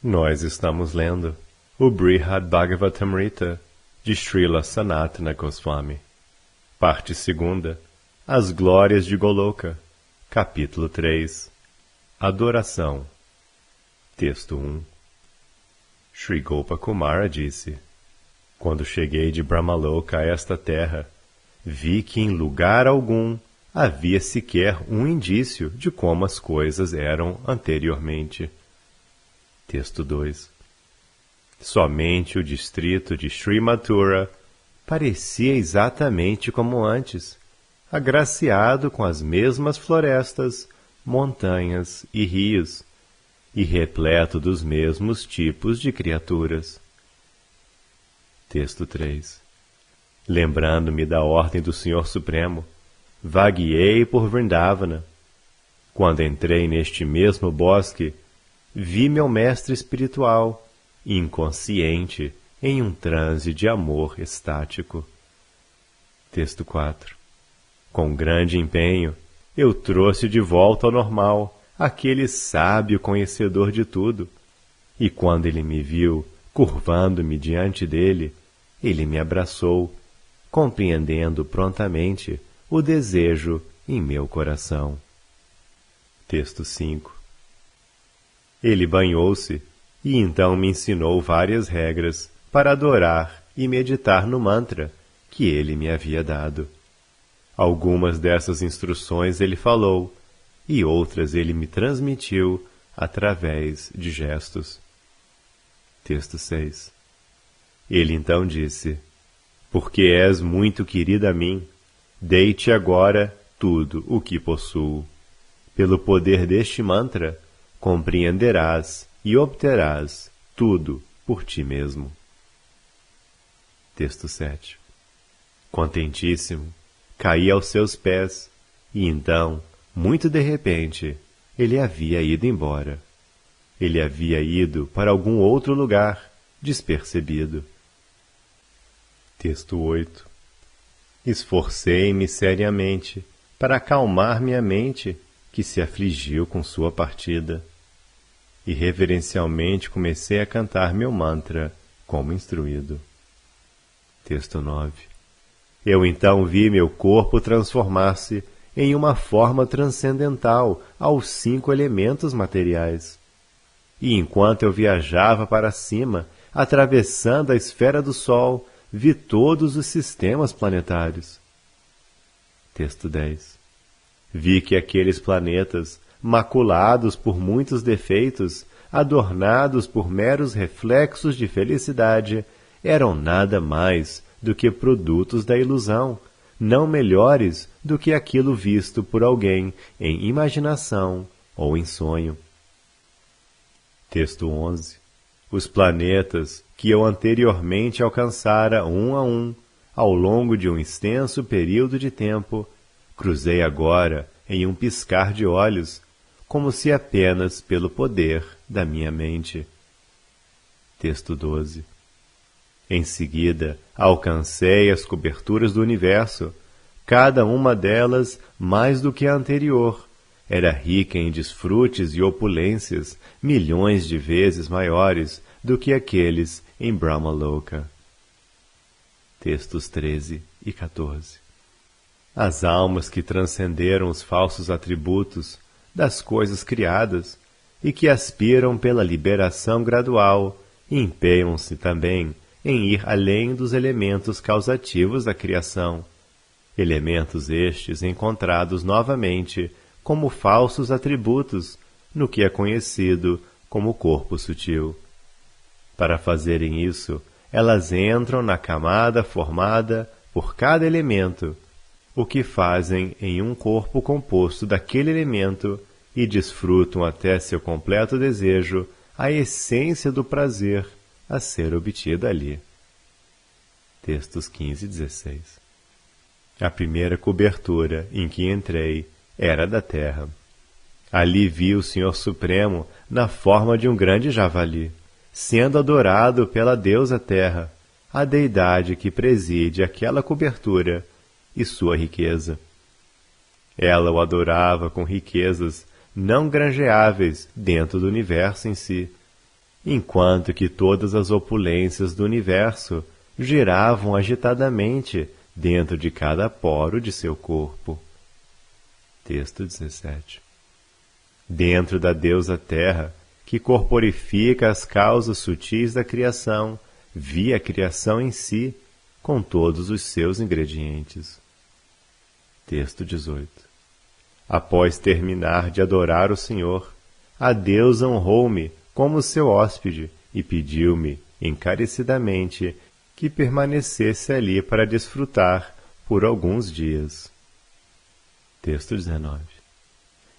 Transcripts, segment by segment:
Nós estamos lendo o Brihad Bhagavatamrita de Srila Sanatana Goswami, parte 2, As Glórias de Goloka, capítulo 3, Adoração. Texto 1. Sri Gopakumara disse: Quando cheguei de Brahmaloka a esta terra, vi que em lugar algum havia sequer um indício de como as coisas eram anteriormente. Texto 2. Somente o distrito de Sri Mathura parecia exatamente como antes, agraciado com as mesmas florestas, montanhas e rios, e repleto dos mesmos tipos de criaturas. Texto 3. Lembrando-me da ordem do Senhor Supremo, vagueei por Vrindavana. Quando entrei neste mesmo bosque, vi meu mestre espiritual, inconsciente, em um transe de amor estático. Texto 4. Com grande empenho, eu trouxe de volta ao normal aquele sábio conhecedor de tudo, e quando ele me viu, curvando-me diante dele, ele me abraçou, compreendendo prontamente o desejo em meu coração. Texto 5. Ele banhou-se e então me ensinou várias regras para adorar e meditar no mantra que ele me havia dado. Algumas dessas instruções ele falou e outras ele me transmitiu através de gestos. Texto 6. Ele então disse: Porque és muito querida a mim, dei-te agora tudo o que possuo. Pelo poder deste mantra, compreenderás e obterás tudo por ti mesmo. Texto 7. Contentíssimo, caí aos seus pés, e então, muito de repente, ele havia ido embora. Ele havia ido para algum outro lugar, despercebido. Texto 8. Esforcei-me seriamente para acalmar minha mente, que se afligiu com sua partida, e reverencialmente comecei a cantar meu mantra como instruído. Texto 9. Eu então vi meu corpo transformar-se em uma forma transcendental aos 5 elementos materiais. E enquanto eu viajava para cima, atravessando a esfera do Sol, vi todos os sistemas planetários. Texto 10. Vi que aqueles planetas, maculados por muitos defeitos, adornados por meros reflexos de felicidade, eram nada mais do que produtos da ilusão, não melhores do que aquilo visto por alguém em imaginação ou em sonho. Texto 11. Os planetas que eu anteriormente alcançara um a um, ao longo de um extenso período de tempo, cruzei agora em um piscar de olhos, como se apenas pelo poder da minha mente. Texto 12. Em seguida, alcancei as coberturas do universo, cada uma delas mais do que a anterior. Era rica em desfrutes e opulências, milhões de vezes maiores do que aqueles em Brahmaloka. Textos 13 e 14. As almas que transcenderam os falsos atributos das coisas criadas e que aspiram pela liberação gradual, empenham-se também em ir além dos elementos causativos da criação, elementos estes encontrados novamente como falsos atributos no que é conhecido como corpo sutil. Para fazerem isso, elas entram na camada formada por cada elemento, o que fazem em um corpo composto daquele elemento e desfrutam até seu completo desejo a essência do prazer a ser obtida ali. Textos 15 e 16. A primeira cobertura em que entrei era da terra. Ali vi o Senhor Supremo na forma de um grande javali, sendo adorado pela deusa terra, a deidade que preside aquela cobertura e sua riqueza. Ela o adorava com riquezas não granjeáveis dentro do universo em si, enquanto que todas as opulências do universo giravam agitadamente dentro de cada poro de seu corpo. Texto 17. Dentro da deusa Terra, que corporifica as causas sutis da criação, vi a criação em si, com todos os seus ingredientes. Texto 18. Após terminar de adorar o Senhor, a deusa honrou-me como seu hóspede e pediu-me, encarecidamente, que permanecesse ali para desfrutar por alguns dias. Texto 19.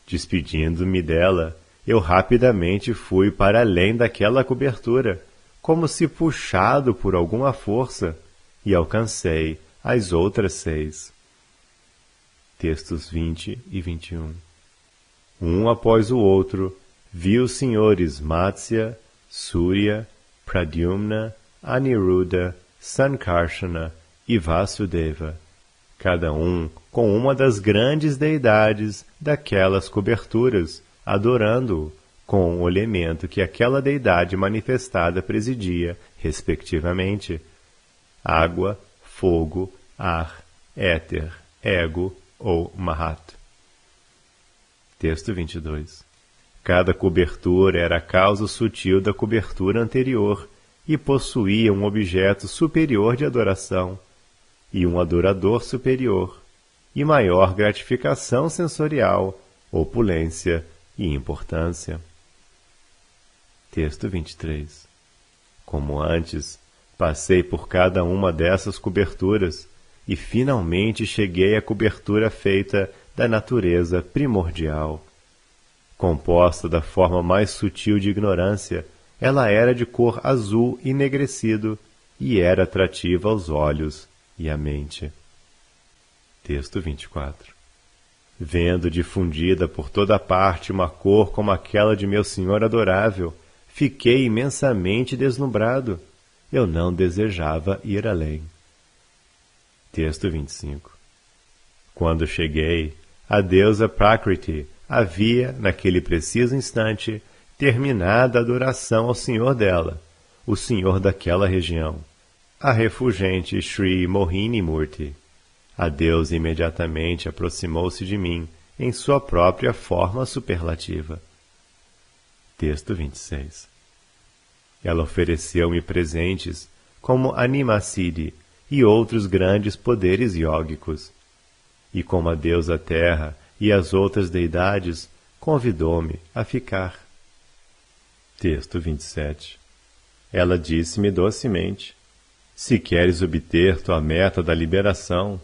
Despedindo-me dela, eu rapidamente fui para além daquela cobertura, como se puxado por alguma força, e alcancei as outras 6. Textos 20 e 21. Um após o outro, vi os senhores Matsya, Surya, Pradyumna, Aniruddha, Sankarsana e Vasudeva, cada um com uma das grandes deidades daquelas coberturas, adorando-o com o elemento que aquela deidade manifestada presidia, respectivamente: água, fogo, ar, éter, ego ou Mahat. Texto 22. Cada cobertura era a causa sutil da cobertura anterior e possuía um objeto superior de adoração, e um adorador superior, e maior gratificação sensorial, opulência e importância. Texto 23. Como antes, passei por cada uma dessas coberturas e finalmente cheguei à cobertura feita da natureza primordial. Composta da forma mais sutil de ignorância, ela era de cor azul enegrecido e era atrativa aos olhos e à mente. Texto 24. Vendo difundida por toda parte uma cor como aquela de meu Senhor adorável, fiquei imensamente deslumbrado. Eu não desejava ir além. Texto 25. Quando cheguei, a deusa Prakriti havia, naquele preciso instante, terminado a adoração ao Senhor dela, o Senhor daquela região, a refulgente Sri Mohini Murti. A deusa imediatamente aproximou-se de mim em sua própria forma superlativa. Texto 26. Ela ofereceu-me presentes como Animasiddhi e outros grandes poderes iógicos. E como a deusa Terra e as outras deidades, convidou-me a ficar. Texto 27. Ela disse-me docemente: se queres obter tua meta da liberação,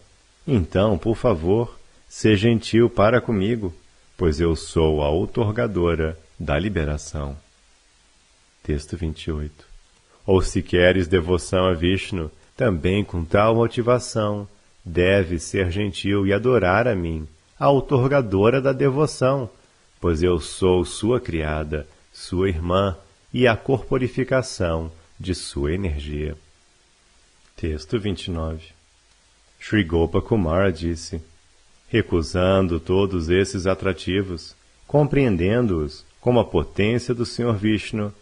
então, por favor, seja gentil para comigo, pois eu sou a outorgadora da liberação. Texto 28. Ou se queres devoção a Vishnu, também com tal motivação, deves ser gentil e adorar a mim, a outorgadora da devoção, pois eu sou sua criada, sua irmã e a corporificação de sua energia. Texto 29. Sri Gopakumara disse: recusando todos esses atrativos, compreendendo-os como a potência do Senhor Vishnu,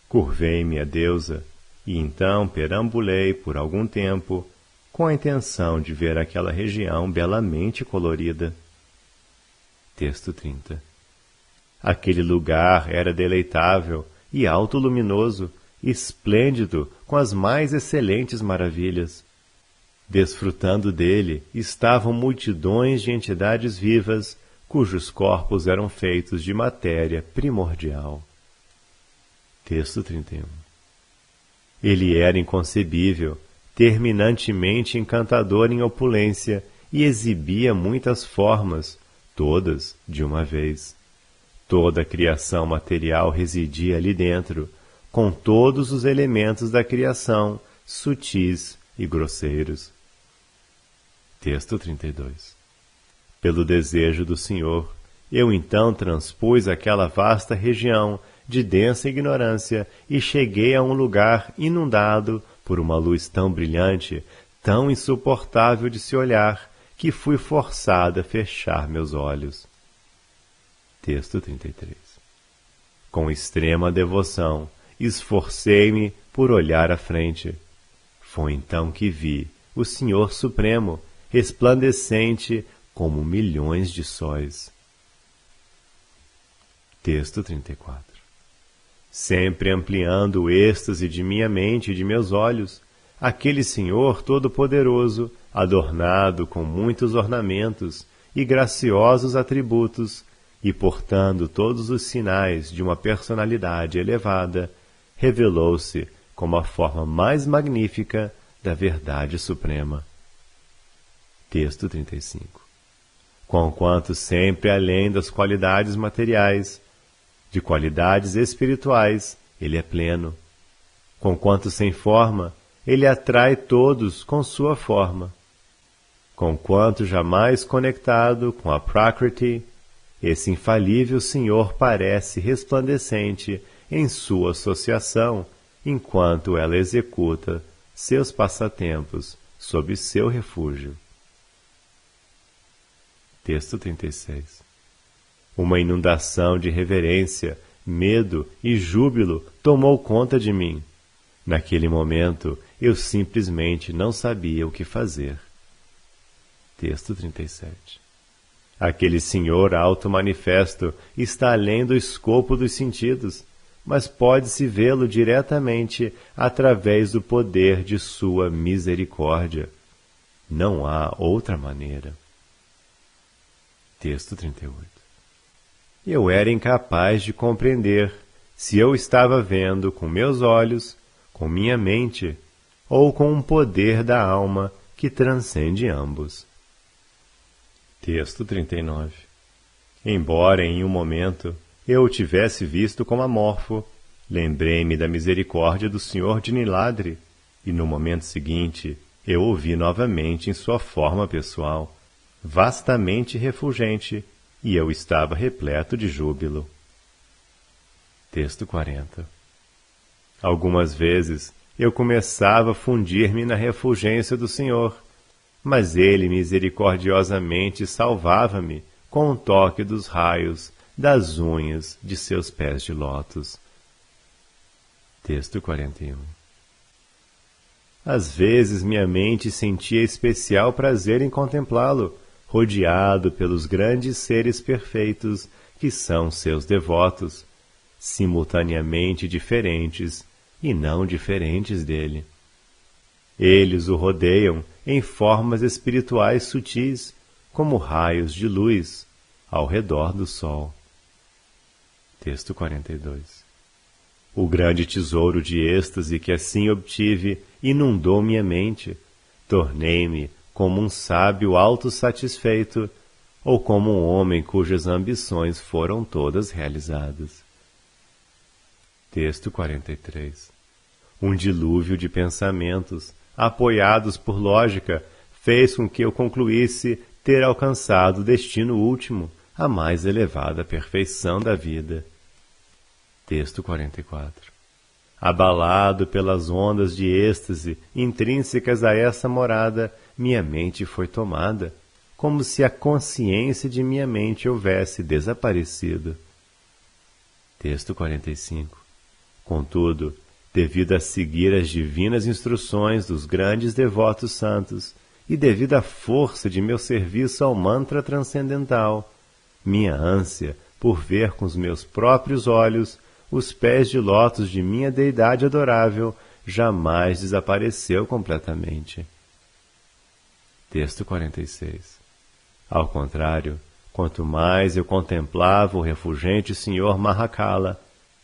curvei-me à deusa e então perambulei por algum tempo com a intenção de ver aquela região belamente colorida. Texto 30. Aquele lugar era deleitável e alto-luminoso, esplêndido com as mais excelentes maravilhas. Desfrutando dele estavam multidões de entidades vivas, cujos corpos eram feitos de matéria primordial. Texto 31. Ele era inconcebível, terminantemente encantador em opulência e exibia muitas formas, todas de uma vez. Toda a criação material residia ali dentro, com todos os elementos da criação, sutis e grosseiros. Texto 32. Pelo desejo do Senhor, eu então transpus aquela vasta região de densa ignorância e cheguei a um lugar inundado por uma luz tão brilhante, tão insuportável de se olhar, que fui forçado a fechar meus olhos. Texto 33. Com extrema devoção esforcei-me por olhar à frente. Foi então que vi o Senhor Supremo, resplandecente como milhões de sóis. Texto 34. Sempre ampliando o êxtase de minha mente e de meus olhos, aquele Senhor Todo-Poderoso, adornado com muitos ornamentos e graciosos atributos, e portando todos os sinais de uma personalidade elevada, revelou-se como a forma mais magnífica da verdade suprema. Texto 35. Conquanto sempre além das qualidades materiais, de qualidades espirituais, ele é pleno. Conquanto sem forma, ele atrai todos com sua forma. Conquanto jamais conectado com a Prakriti, esse infalível Senhor parece resplandecente em sua associação, enquanto ela executa seus passatempos sob seu refúgio. Texto 36. Uma inundação de reverência, medo e júbilo tomou conta de mim. Naquele momento, eu simplesmente não sabia o que fazer. Texto 37. Aquele Senhor auto-manifesto está além do escopo dos sentidos, mas pode-se vê-lo diretamente através do poder de sua misericórdia. Não há outra maneira. Texto 38. Eu era incapaz de compreender se eu estava vendo com meus olhos, com minha mente, ou com um poder da alma que transcende ambos. Texto 39. Embora em um momento eu o tivesse visto como amorfo, lembrei-me da misericórdia do Senhor de Niladri, e no momento seguinte eu o vi novamente em sua forma pessoal, vastamente refulgente, e eu estava repleto de júbilo. Texto 40. Algumas vezes eu começava a fundir-me na refulgência do Senhor, mas ele misericordiosamente salvava-me com um toque dos raios das unhas de seus pés de lótus. Texto 41. Às vezes minha mente sentia especial prazer em contemplá-lo, rodeado pelos grandes seres perfeitos que são seus devotos, simultaneamente diferentes e não diferentes dele. Eles o rodeiam em formas espirituais sutis, como raios de luz, ao redor do sol. Texto 42. O grande tesouro de êxtase que assim obtive inundou minha mente. Tornei-me como um sábio autossatisfeito, ou como um homem cujas ambições foram todas realizadas. Texto 43. Um dilúvio de pensamentos, apoiados por lógica, fez com que eu concluísse ter alcançado o destino último, a mais elevada perfeição da vida. Texto 44. Abalado pelas ondas de êxtase intrínsecas a essa morada, minha mente foi tomada, como se a consciência de minha mente houvesse desaparecido. Texto 45. Contudo, devido a seguir as divinas instruções dos grandes devotos santos e devido à força de meu serviço ao mantra transcendental, minha ânsia por ver com os meus próprios olhos os pés de lótus de minha deidade adorável jamais desapareceu completamente. Texto 46. Ao contrário, quanto mais eu contemplava o refulgente Senhor Mahakala,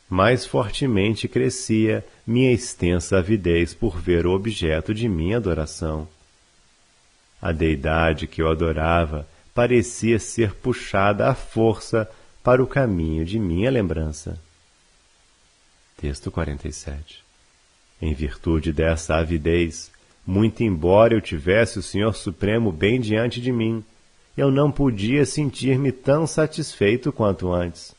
mais fortemente crescia minha extensa avidez por ver o objeto de minha adoração. A deidade que eu adorava parecia ser puxada à força para o caminho de minha lembrança. Texto 47. Em virtude dessa avidez, muito embora eu tivesse o Senhor Supremo bem diante de mim, eu não podia sentir-me tão satisfeito quanto antes.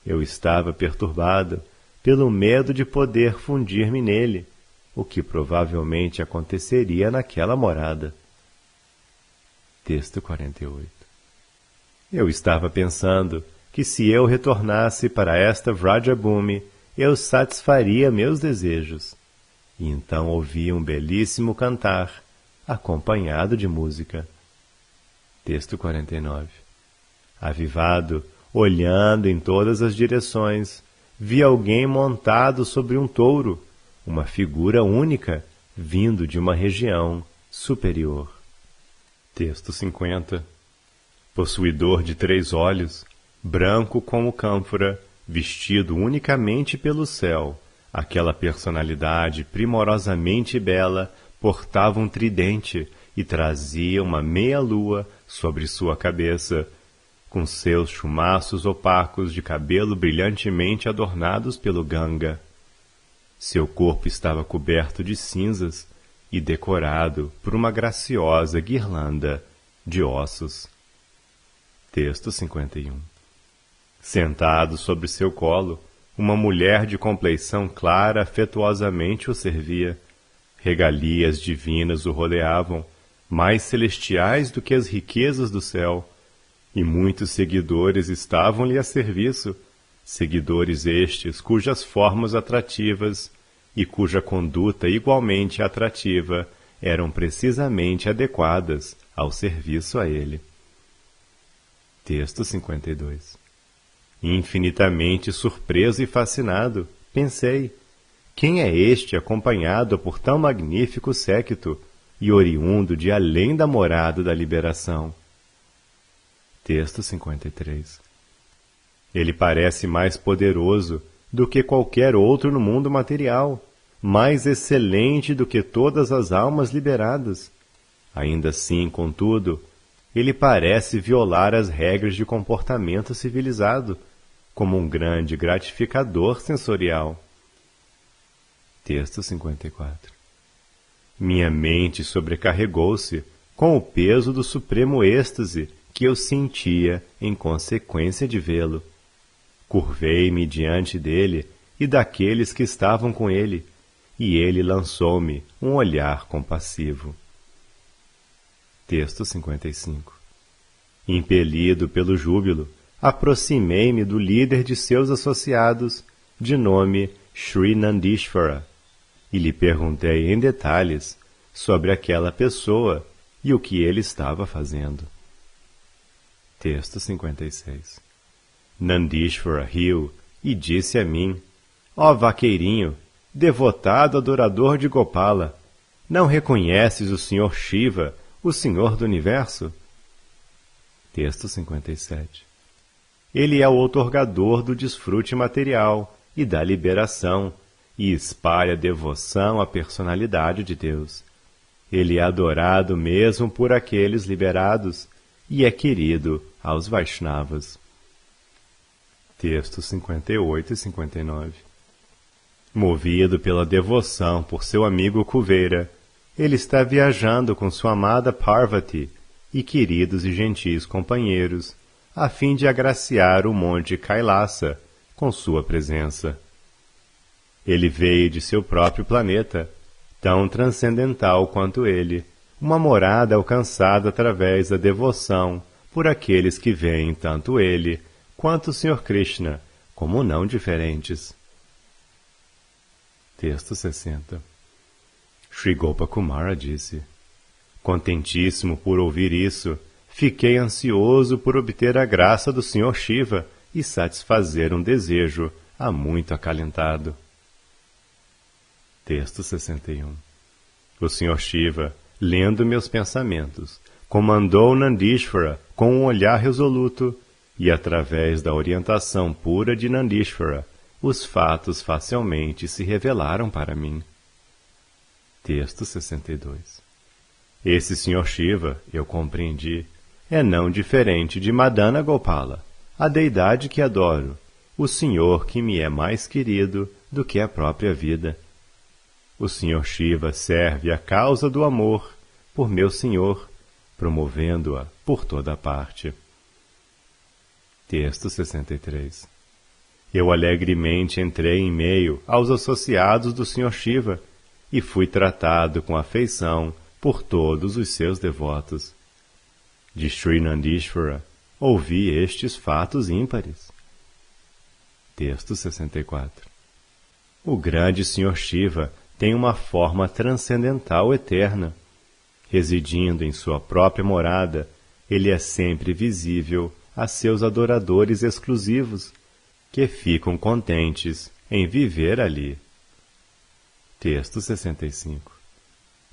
Eu estava perturbado pelo medo de poder fundir-me nele, o que provavelmente aconteceria naquela morada. Texto 48. Eu estava pensando que se eu retornasse para esta Vrajabhumi, eu satisfaria meus desejos. E então ouvi um belíssimo cantar, acompanhado de música. Texto 49. Avivado, olhando em todas as direções, vi alguém montado sobre um touro, uma figura única, vindo de uma região superior. Texto 50. Possuidor de 3 olhos, branco como cânfora, vestido unicamente pelo céu, aquela personalidade primorosamente bela portava um tridente e trazia uma meia-lua sobre sua cabeça, com seus chumaços opacos de cabelo brilhantemente adornados pelo Ganga. Seu corpo estava coberto de cinzas e decorado por uma graciosa guirlanda de ossos. Texto 51. Sentado sobre seu colo, uma mulher de compleição clara afetuosamente o servia. Regalias divinas o rodeavam, mais celestiais do que as riquezas do céu, e muitos seguidores estavam-lhe a serviço, seguidores estes cujas formas atrativas e cuja conduta igualmente atrativa eram precisamente adequadas ao serviço a ele. Texto 52. Infinitamente surpreso e fascinado, pensei, quem é este acompanhado por tão magnífico séquito e oriundo de além da morada da liberação? Texto 53. Ele parece mais poderoso do que qualquer outro no mundo material, mais excelente do que todas as almas liberadas. Ainda assim, contudo, ele parece violar as regras de comportamento civilizado, como um grande gratificador sensorial. Texto 54. Minha mente sobrecarregou-se com o peso do supremo êxtase que eu sentia em consequência de vê-lo. Curvei-me diante dele e daqueles que estavam com ele, e ele lançou-me um olhar compassivo. Texto 55. Impelido pelo júbilo, aproximei-me do líder de seus associados, de nome Sri Nandishvara, e lhe perguntei em detalhes sobre aquela pessoa e o que ele estava fazendo. Texto 56. Nandishvara riu e disse a mim, ó vaqueirinho, devotado adorador de Gopala, não reconheces o Senhor Shiva, o Senhor do Universo? Texto 57. Ele é o outorgador do desfrute material e da liberação, e espalha devoção à personalidade de Deus. Ele é adorado mesmo por aqueles liberados e é querido aos Vaishnavas. Textos 58 e 59. Movido pela devoção por seu amigo Kuveira, ele está viajando com sua amada Parvati e queridos e gentis companheiros, a fim de agraciar o monte Kailasa com sua presença. Ele veio de seu próprio planeta, tão transcendental quanto ele, uma morada alcançada através da devoção por aqueles que veem tanto ele quanto o Sr. Krishna como não diferentes. Texto 60. Sri Gopakumara disse, contentíssimo por ouvir isso, fiquei ansioso por obter a graça do Sr. Shiva e satisfazer um desejo há muito acalentado. Texto 61. O Sr. Shiva, lendo meus pensamentos, comandou Nandishvara com um olhar resoluto e, através da orientação pura de Nandishvara, os fatos facilmente se revelaram para mim. Texto 62. Esse Sr. Shiva, eu compreendi, é não diferente de Madana Gopala, a deidade que adoro, o Senhor que me é mais querido do que a própria vida. O Sr. Shiva serve a causa do amor por meu Senhor, promovendo-a por toda parte. Texto 63. Eu alegremente entrei em meio aos associados do Sr. Shiva e fui tratado com afeição por todos os seus devotos. De Sri Nandishvara ouvi estes fatos ímpares. Texto 64. O grande Senhor Shiva tem uma forma transcendental eterna. Residindo em sua própria morada, ele é sempre visível a seus adoradores exclusivos, que ficam contentes em viver ali. Texto 65.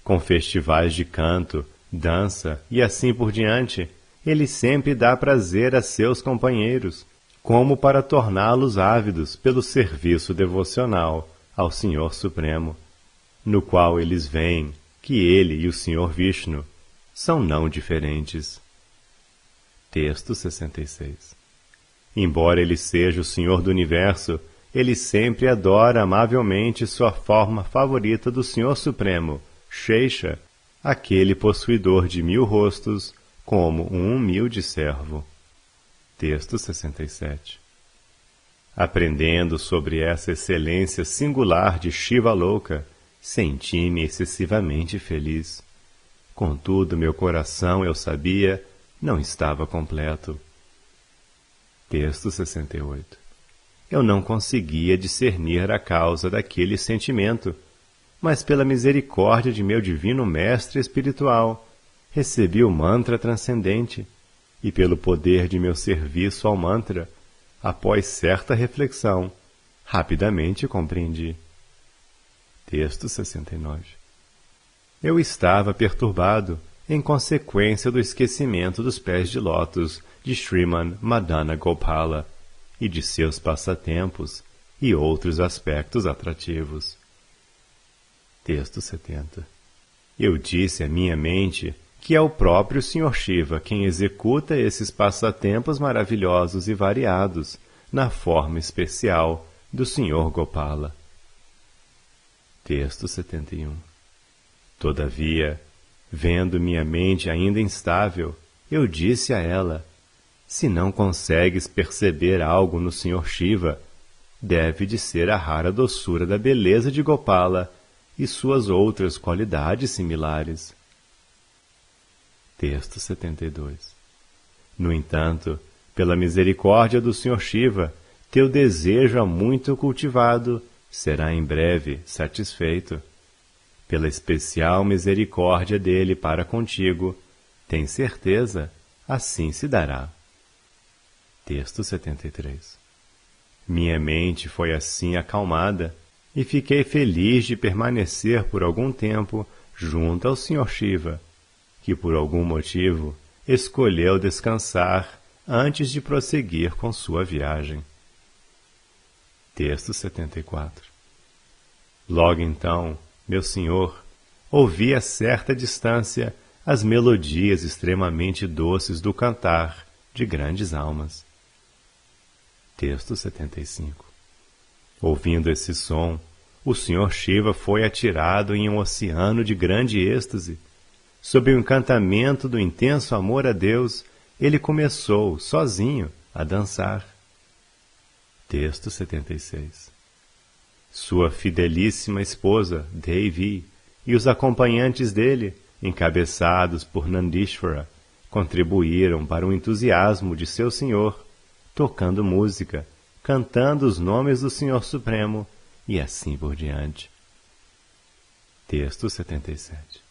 Com festivais de canto, dança e assim por diante, ele sempre dá prazer a seus companheiros, como para torná-los ávidos pelo serviço devocional ao Senhor Supremo, no qual eles veem que ele e o Senhor Vishnu são não diferentes. Texto 66. Embora ele seja o Senhor do Universo, ele sempre adora amavelmente sua forma favorita do Senhor Supremo, Shesha, aquele possuidor de 1000 rostos, como um humilde servo. Texto 67. Aprendendo sobre essa excelência singular de Shiva Louca, senti-me excessivamente feliz. Contudo, meu coração, eu sabia, não estava completo. Texto 68. Eu não conseguia discernir a causa daquele sentimento, mas pela misericórdia de meu divino mestre espiritual, recebi o mantra transcendente, e pelo poder de meu serviço ao mantra, após certa reflexão, rapidamente compreendi. Texto 69. Eu estava perturbado em consequência do esquecimento dos pés de lótus de Sriman Madana Gopala e de seus passatempos e outros aspectos atrativos. Texto 70. Eu disse à minha mente que é o próprio Sr. Shiva quem executa esses passatempos maravilhosos e variados na forma especial do Sr. Gopala. Texto 71. Todavia, vendo minha mente ainda instável, eu disse a ela: se não consegues perceber algo no Sr. Shiva, deve de ser a rara doçura da beleza de Gopala e suas outras qualidades similares. Texto 72. No entanto, pela misericórdia do Sr. Shiva, teu desejo há muito cultivado será em breve satisfeito. Pela especial misericórdia dele para contigo, tem certeza, assim se dará. Texto 73. Minha mente foi assim acalmada e fiquei feliz de permanecer por algum tempo junto ao Sr. Shiva, que por algum motivo escolheu descansar antes de prosseguir com sua viagem. Texto 74. Logo então, meu senhor, ouvi a certa distância as melodias extremamente doces do cantar de grandes almas. Texto 75. Ouvindo esse som, o Sr. Shiva foi atirado em um oceano de grande êxtase. Sob o encantamento do intenso amor a Deus, ele começou, sozinho, a dançar. Texto 76. Sua fidelíssima esposa, Devi, e os acompanhantes dele, encabeçados por Nandishvara, contribuíram para o entusiasmo de seu senhor, tocando música, cantando os nomes do Senhor Supremo, e assim por diante. Texto 77.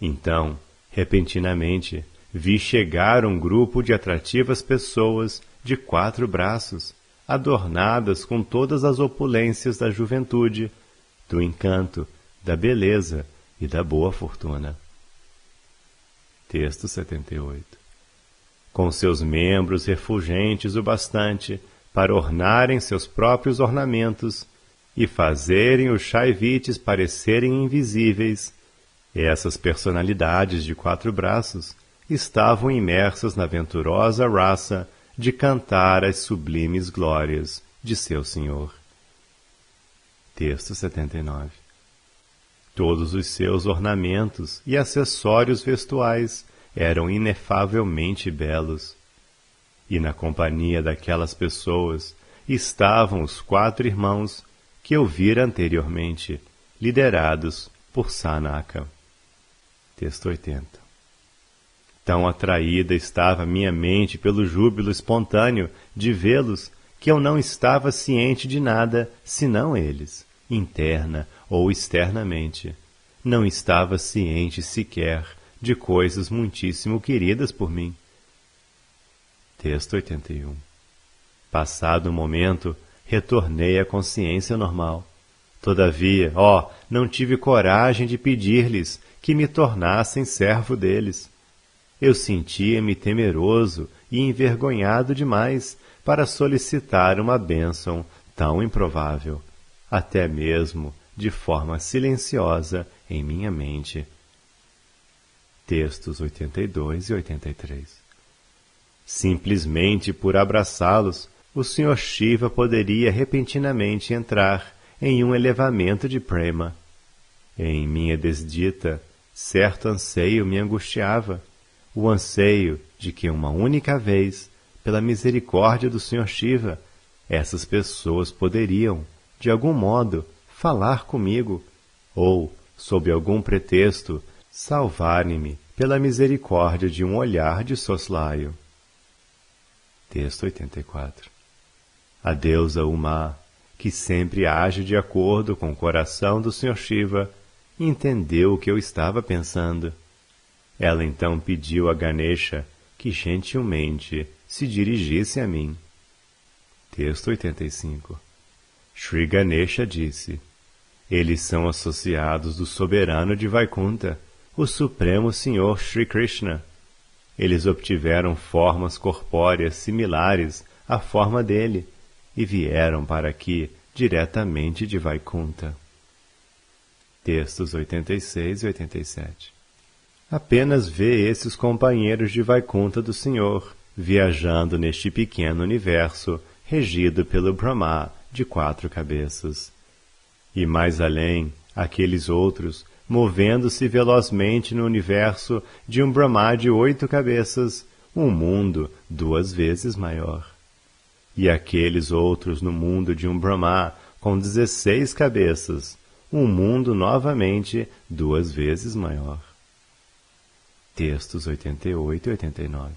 Então, repentinamente, vi chegar um grupo de atrativas pessoas de 4 braços, adornadas com todas as opulências da juventude, do encanto, da beleza e da boa fortuna. Texto 78. Com seus membros refulgentes o bastante para ornarem seus próprios ornamentos e fazerem os chaivites parecerem invisíveis, essas personalidades de 4 braços estavam imersas na venturosa raça de cantar as sublimes glórias de seu Senhor. Texto 79. Todos os seus ornamentos e acessórios vestuais eram inefavelmente belos, e na companhia daquelas pessoas estavam os 4 irmãos que eu vira anteriormente, liderados por Sanaka. Texto 80. Tão atraída estava minha mente pelo júbilo espontâneo de vê-los, que eu não estava ciente de nada senão eles, interna ou externamente. Não estava ciente sequer de coisas muitíssimo queridas por mim. Texto 81. Passado um momento, retornei à consciência normal. Todavia, não tive coragem de pedir-lhes que me tornassem servo deles. Eu sentia-me temeroso e envergonhado demais para solicitar uma bênção tão improvável, até mesmo de forma silenciosa em minha mente. Textos 82 e 83. Simplesmente por abraçá-los, o Sr. Shiva poderia repentinamente entrar em um elevamento de prema. Em minha desdita, certo anseio me angustiava, o anseio de que uma única vez, pela misericórdia do Sr. Shiva, essas pessoas poderiam, de algum modo, falar comigo, ou, sob algum pretexto, salvarem-me pela misericórdia de um olhar de soslaio. Texto 84. A deusa Uma, que sempre age de acordo com o coração do Sr. Shiva, entendeu o que eu estava pensando. Ela então pediu a Ganesha que gentilmente se dirigisse a mim. Texto 85. Shri Ganesha disse: eles são associados do soberano de Vaikunta, o Supremo Senhor Shri Krishna. Eles obtiveram formas corpóreas similares à forma dele e vieram para aqui diretamente de Vaikunta. Textos 86 e 87. Apenas vê esses companheiros de Vaikunta do Senhor, viajando neste pequeno universo, regido pelo Brahma de 4 cabeças. E mais além, aqueles outros, movendo-se velozmente no universo de um Brahma de 8 cabeças, um mundo 2 vezes maior. E aqueles outros no mundo de um Brahma com 16 cabeças, um mundo novamente 2 vezes maior. Textos 88 e 89.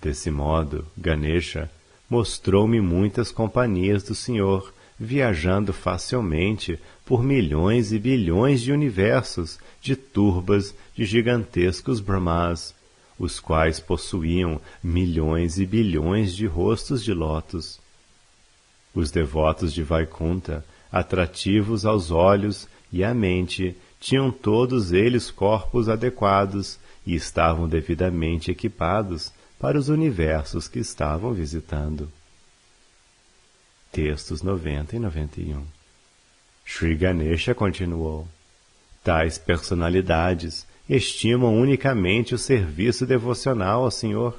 Desse modo, Ganesha mostrou-me muitas companhias do Senhor, viajando facilmente por milhões e bilhões de universos, de turbas de gigantescos Brahmas, os quais possuíam milhões e bilhões de rostos de lótus. Os devotos de Vaikunta, atrativos aos olhos e à mente, tinham todos eles corpos adequados e estavam devidamente equipados para os universos que estavam visitando. Textos 90 e 91. Shri Ganesha continuou: tais personalidades estimam unicamente o serviço devocional ao Senhor.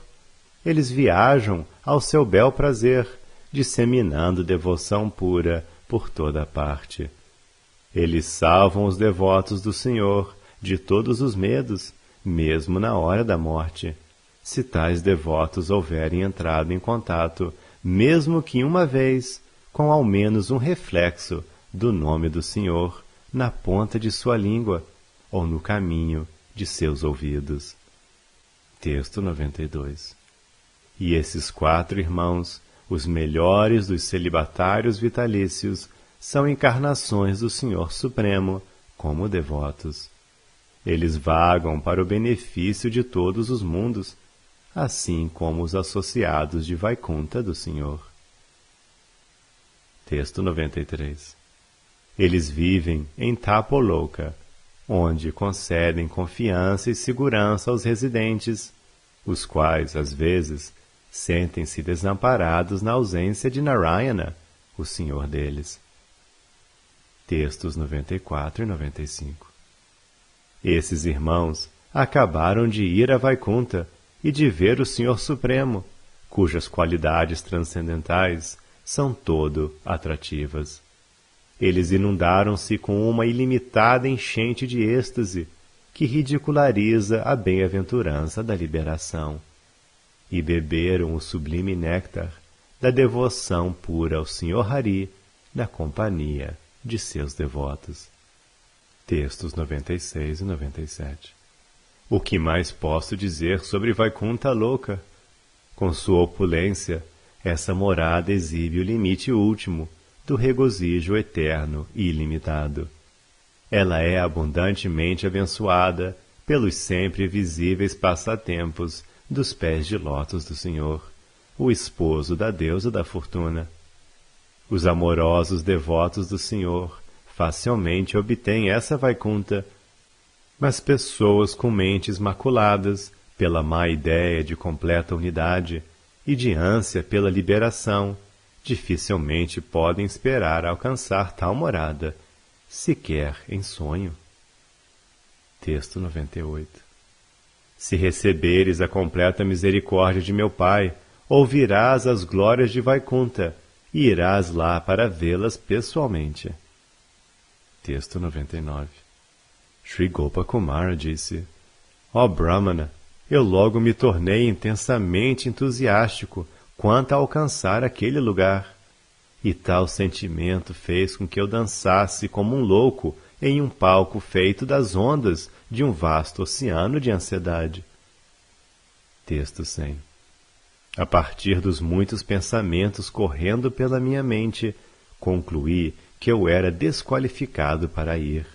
Eles viajam ao seu bel prazer, disseminando devoção pura por toda parte. Eles salvam os devotos do Senhor de todos os medos, mesmo na hora da morte, se tais devotos houverem entrado em contato, mesmo que uma vez, com ao menos um reflexo do nome do Senhor na ponta de sua língua ou no caminho de seus ouvidos. Texto 92. E esses 4 irmãos, os melhores dos celibatários vitalícios, são encarnações do Senhor Supremo como devotos. Eles vagam para o benefício de todos os mundos, assim como os associados de Vaikunta do Senhor. Texto 93. Eles vivem em Tapoloka, onde concedem confiança e segurança aos residentes, os quais, às vezes, sentem-se desamparados na ausência de Narayana, o Senhor deles. Textos 94 e 95. Esses irmãos acabaram de ir a Vaikunta e de ver o Senhor Supremo, cujas qualidades transcendentais são todo atrativas. Eles inundaram-se com uma ilimitada enchente de êxtase que ridiculariza a bem-aventurança da liberação, e beberam o sublime néctar da devoção pura ao Senhor Hari na companhia de seus devotos. Textos 96 e 97. O que mais posso dizer sobre Vaikunta Loka? Com sua opulência, essa morada exibe o limite último do regozijo eterno e ilimitado. Ela é abundantemente abençoada pelos sempre visíveis passatempos dos pés de lótus do Senhor, o esposo da deusa da fortuna. Os amorosos devotos do Senhor facilmente obtêm essa Vaikunta, mas pessoas com mentes maculadas pela má ideia de completa unidade e de ânsia pela liberação dificilmente podem esperar alcançar tal morada, sequer em sonho. Texto 98. Se receberes a completa misericórdia de meu Pai, ouvirás as glórias de Vaikunta e irás lá para vê-las pessoalmente. Texto 99. Sri Gopakumara disse: Ó Brahmana, eu logo me tornei intensamente entusiástico quanto a alcançar aquele lugar, e tal sentimento fez com que eu dançasse como um louco em um palco feito das ondas de um vasto oceano de ansiedade. Texto 100. A partir dos muitos pensamentos correndo pela minha mente, concluí que eu era desqualificado para ir.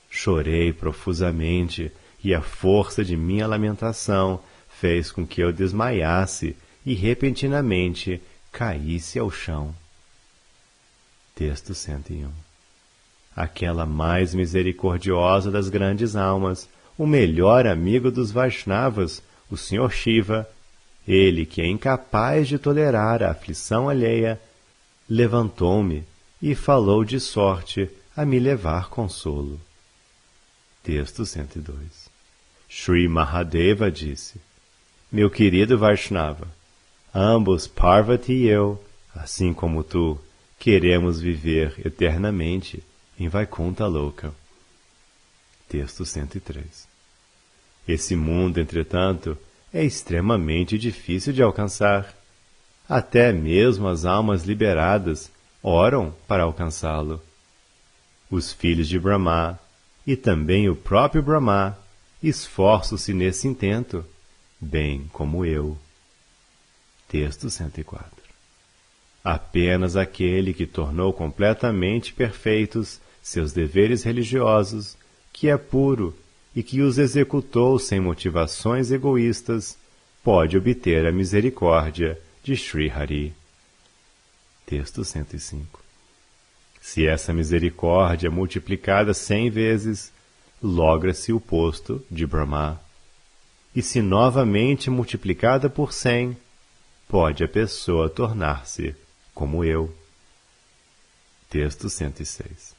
Chorei profusamente, e a força de minha lamentação fez com que eu desmaiasse e repentinamente caísse ao chão. Texto 101. Aquela mais misericordiosa das grandes almas, o melhor amigo dos Vaishnavas, o Sr. Shiva, ele que é incapaz de tolerar a aflição alheia, levantou-me e falou de sorte a me levar consolo. Texto 102. Sri Mahadeva disse: Meu querido Vaishnava, ambos Parvati e eu, assim como tu, queremos viver eternamente em Vaikunta Loka. Texto 103. Esse mundo, entretanto, é extremamente difícil de alcançar. Até mesmo as almas liberadas oram para alcançá-lo. Os filhos de Brahma, e também o próprio Brahma, esforçam-se nesse intento, bem como eu. Texto 104. Apenas aquele que tornou completamente perfeitos seus deveres religiosos, que é puro e que os executou sem motivações egoístas, pode obter a misericórdia de Sri Hari. Texto 105. Se essa misericórdia é multiplicada 100 vezes, logra-se o posto de Brahma. E se novamente multiplicada por 100, pode a pessoa tornar-se como eu. Texto 106.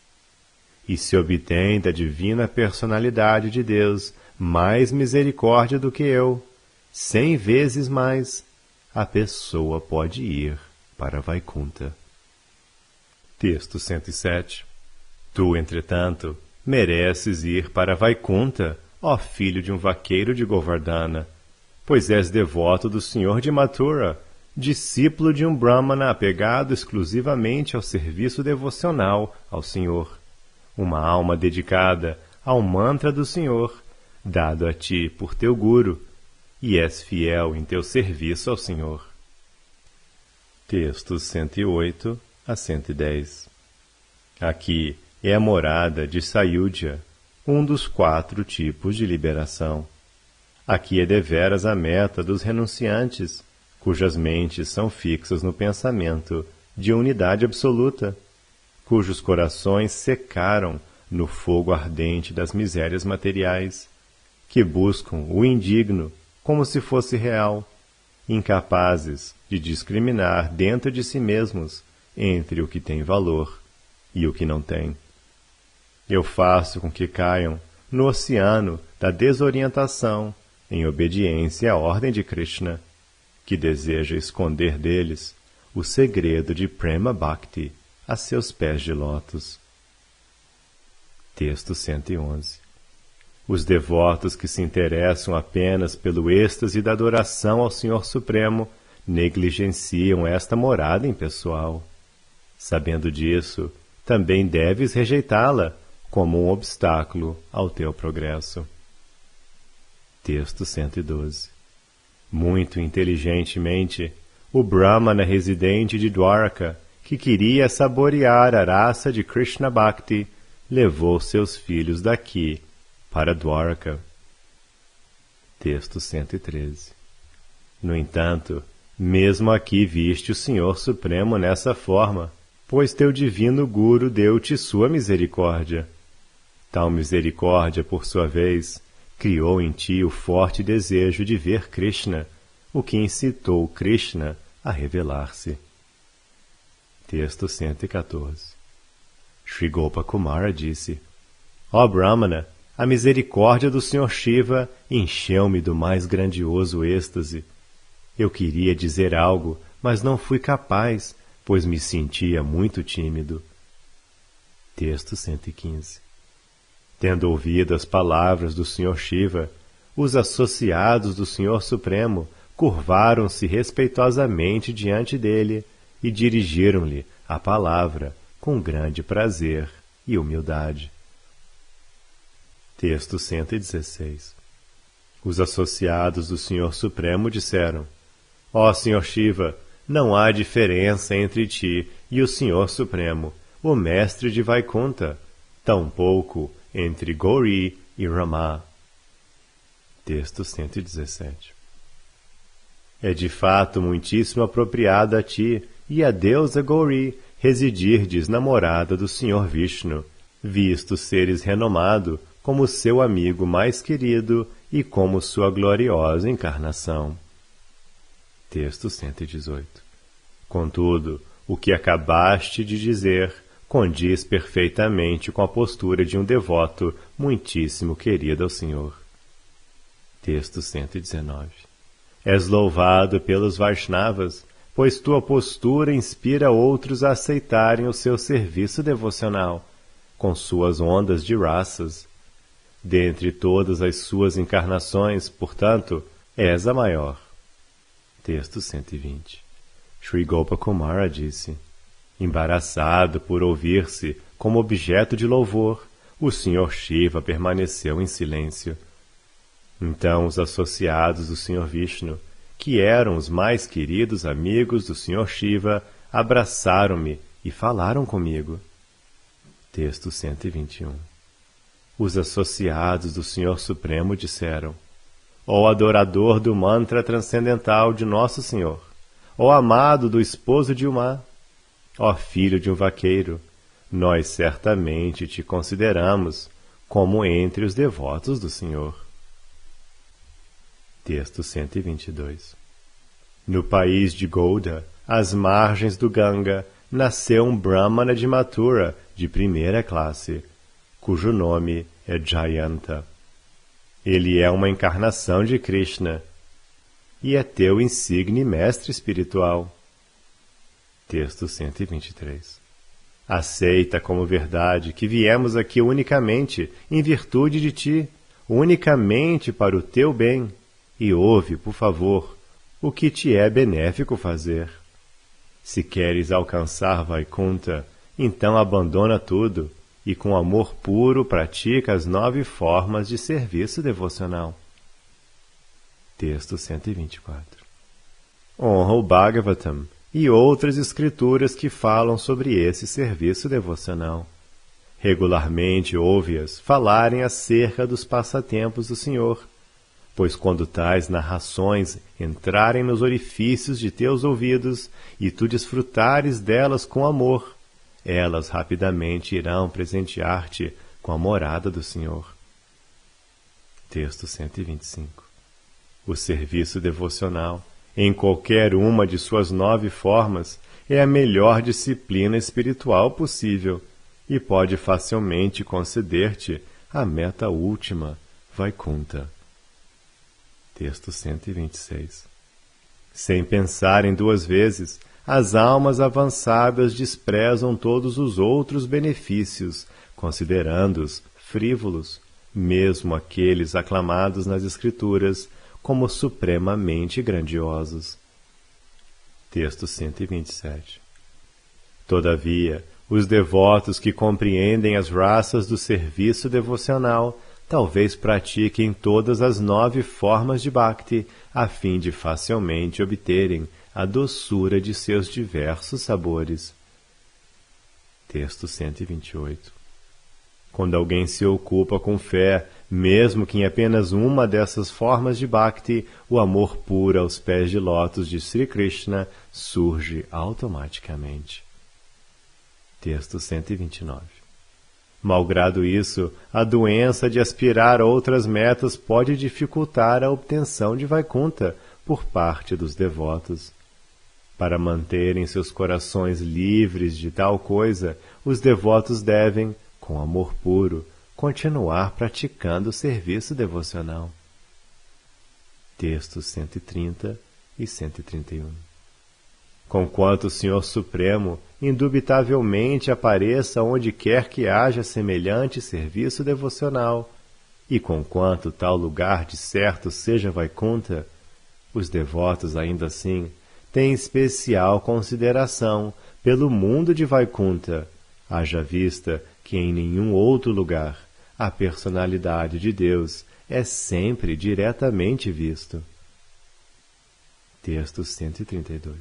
E se obtém da divina personalidade de Deus mais misericórdia do que eu, 100 vezes mais, a pessoa pode ir para Vaikunta. Texto 107. Tu, entretanto, mereces ir para Vaikunta, ó filho de um vaqueiro de Govardhana, pois és devoto do Senhor de Mathura, discípulo de um Brahmana apegado exclusivamente ao serviço devocional ao Senhor, uma alma dedicada ao mantra do Senhor, dado a ti por teu guru, e és fiel em teu serviço ao Senhor. Textos 108 a 110. Aqui é a morada de Sayudhya, um dos 4 tipos de liberação. Aqui é deveras a meta dos renunciantes, cujas mentes são fixas no pensamento de unidade absoluta, cujos corações secaram no fogo ardente das misérias materiais, que buscam o indigno como se fosse real, incapazes de discriminar dentro de si mesmos entre o que tem valor e o que não tem. Eu faço com que caiam no oceano da desorientação em obediência à ordem de Krishna, que deseja esconder deles o segredo de Prema Bhakti a seus pés de lótus. Texto 111. Os devotos que se interessam apenas pelo êxtase da adoração ao Senhor Supremo negligenciam esta morada impessoal. Sabendo disso, também deves rejeitá-la como um obstáculo ao teu progresso. Texto 112. Muito inteligentemente, o Brahmana residente de Dwaraka, que queria saborear a raça de Krishna Bhakti, levou seus filhos daqui para Dwarka. Texto 113. No entanto, mesmo aqui viste o Senhor Supremo nessa forma, pois teu divino Guru deu-te sua misericórdia. Tal misericórdia, por sua vez, criou em ti o forte desejo de ver Krishna, o que incitou Krishna a revelar-se. Texto 114. Shri Gopakumara disse: Ó Brahmana, a misericórdia do Senhor Shiva encheu-me do mais grandioso êxtase. Eu queria dizer algo, mas não fui capaz, pois me sentia muito tímido. Texto 115. Tendo ouvido as palavras do Senhor Shiva, os associados do Senhor Supremo curvaram-se respeitosamente diante dele e dirigiram-lhe a palavra com grande prazer e humildade. Texto 116. Os associados do Senhor Supremo disseram: Ó Senhor Shiva, não há diferença entre ti e o Senhor Supremo, o mestre de Vaikunta, tampouco entre Gauri e Rama. Texto 117. É de fato muitíssimo apropriado a ti e a deusa Gauri residirdes na morada do Senhor Vishnu, visto seres renomado como seu amigo mais querido e como sua gloriosa encarnação. Texto 118. Contudo, o que acabaste de dizer condiz perfeitamente com a postura de um devoto muitíssimo querido ao Senhor. Texto 119. És louvado pelos Vaishnavas, pois tua postura inspira outros a aceitarem o seu serviço devocional, com suas ondas de raças. Dentre todas as suas encarnações, portanto, és a maior. Texto 120. Shri Gopakumara disse: Embaraçado por ouvir-se como objeto de louvor, o Senhor Shiva permaneceu em silêncio. Então os associados do Senhor Vishnu, que eram os mais queridos amigos do Senhor Shiva, abraçaram-me e falaram comigo. Texto 121. Os associados do Senhor Supremo disseram: Ó adorador do mantra transcendental de Nosso Senhor, ó amado do esposo de Uma, ó filho de um vaqueiro, nós certamente te consideramos como entre os devotos do Senhor. Texto 122. No país de Gouda, às margens do Ganga, nasceu um Brahmana de Mathura de primeira classe, cujo nome é Jayanta. Ele é uma encarnação de Krishna e é teu insigne mestre espiritual. Texto 123. Aceita como verdade que viemos aqui unicamente em virtude de ti, unicamente para o teu bem, e ouve, por favor, o que te é benéfico fazer. Se queres alcançar Vaikunta, então abandona tudo e com amor puro pratica as 9 formas de serviço devocional. Texto 124. Honra o Bhagavatam e outras escrituras que falam sobre esse serviço devocional. Regularmente ouve-as falarem acerca dos passatempos do Senhor, pois quando tais narrações entrarem nos orifícios de teus ouvidos e tu desfrutares delas com amor, elas rapidamente irão presentear-te com a morada do Senhor. Texto 125. O serviço devocional, em qualquer uma de suas 9 formas, é a melhor disciplina espiritual possível e pode facilmente conceder-te a meta última, Vaikunta. Texto 126. Sem pensarem 2 vezes, as almas avançadas desprezam todos os outros benefícios, considerando-os frívolos, mesmo aqueles aclamados nas Escrituras como supremamente grandiosos. Texto 127. Todavia, os devotos que compreendem as raças do serviço devocional talvez pratiquem todas as 9 formas de Bhakti, a fim de facilmente obterem a doçura de seus diversos sabores. Texto 128. Quando alguém se ocupa com fé, mesmo que em apenas uma dessas formas de Bhakti, o amor puro aos pés de lótus de Sri Krishna surge automaticamente. Texto 129. Malgrado isso, a doença de aspirar a outras metas pode dificultar a obtenção de Vaikuntha por parte dos devotos. Para manterem seus corações livres de tal coisa, os devotos devem, com amor puro, continuar praticando o serviço devocional. Textos 130 e 131. Conquanto o Senhor Supremo indubitavelmente apareça onde quer que haja semelhante serviço devocional, e conquanto tal lugar de certo seja Vaikuntha, os devotos ainda assim têm especial consideração pelo mundo de Vaikuntha, haja vista que em nenhum outro lugar a personalidade de Deus é sempre diretamente visto. Texto 132.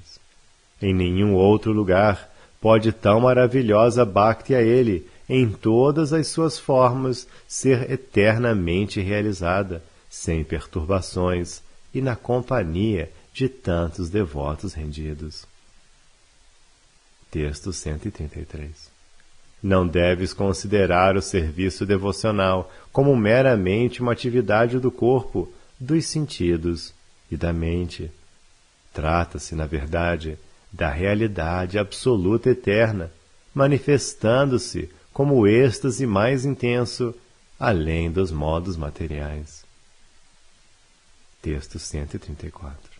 Em nenhum outro lugar pode tão maravilhosa Bhakti a ele, em todas as suas formas, ser eternamente realizada, sem perturbações e na companhia de tantos devotos rendidos. Texto 133. Não deves considerar o serviço devocional como meramente uma atividade do corpo, dos sentidos e da mente. Trata-se, na verdade, da realidade absoluta eterna, manifestando-se como o êxtase mais intenso, além dos modos materiais. Texto 134.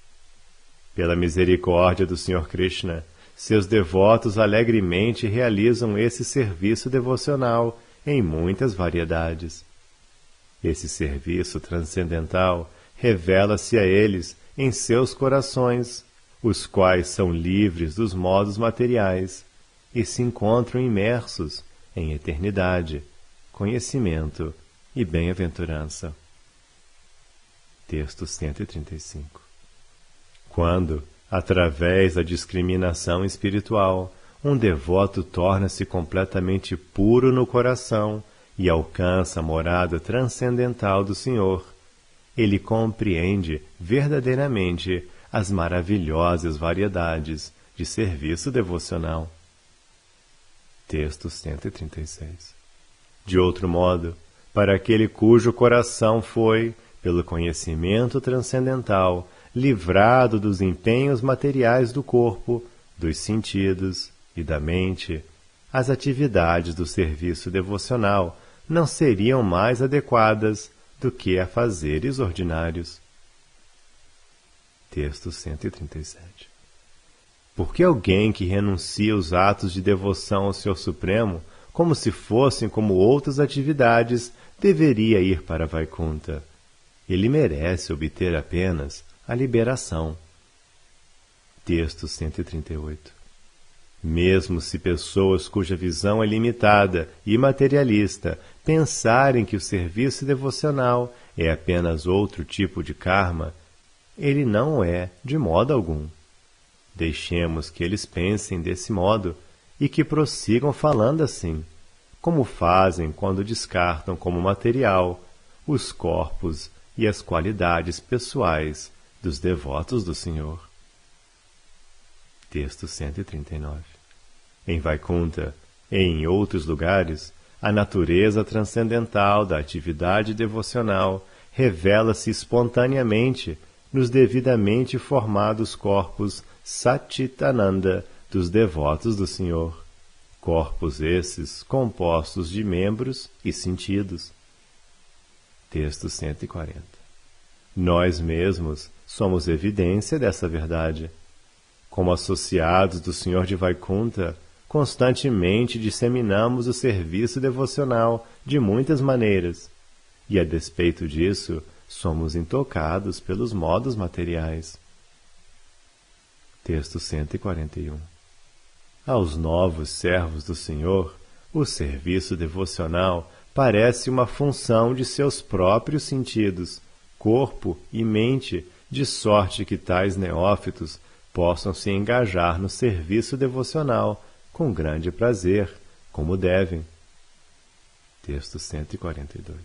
Pela misericórdia do Senhor Krishna, seus devotos alegremente realizam esse serviço devocional em muitas variedades. Esse serviço transcendental revela-se a eles em seus corações, os quais são livres dos modos materiais e se encontram imersos em eternidade, conhecimento e bem-aventurança. Texto 135. Quando, através da discriminação espiritual, um devoto torna-se completamente puro no coração e alcança a morada transcendental do Senhor, ele compreende verdadeiramente as maravilhosas variedades de serviço devocional. Texto 136. De outro modo, para aquele cujo coração foi, pelo conhecimento transcendental, livrado dos empenhos materiais do corpo, dos sentidos e da mente, as atividades do serviço devocional não seriam mais adequadas do que afazeres ordinários. Texto 137. Porque alguém que renuncia os atos de devoção ao Senhor Supremo, como se fossem como outras atividades, deveria ir para Vaikuntha. Ele merece obter apenas a liberação. Texto 138. Mesmo se pessoas cuja visão é limitada e materialista pensarem que o serviço devocional é apenas outro tipo de karma, ele não é de modo algum. Deixemos que eles pensem desse modo e que prossigam falando assim, como fazem quando descartam como material os corpos e as qualidades pessoais dos devotos do Senhor. Texto 139. Em Vaikuntha e em outros lugares, a natureza transcendental da atividade devocional revela-se espontaneamente nos devidamente formados corpos Satchitananda dos devotos do Senhor, corpos esses compostos de membros e sentidos. Texto 140. Nós mesmos somos evidência dessa verdade. Como associados do Senhor de Vaikuntha, constantemente disseminamos o serviço devocional de muitas maneiras, e a despeito disso, somos intocados pelos modos materiais. Texto 141. Aos novos servos do Senhor, o serviço devocional parece uma função de seus próprios sentidos, corpo e mente, de sorte que tais neófitos possam se engajar no serviço devocional com grande prazer, como devem. Texto 142.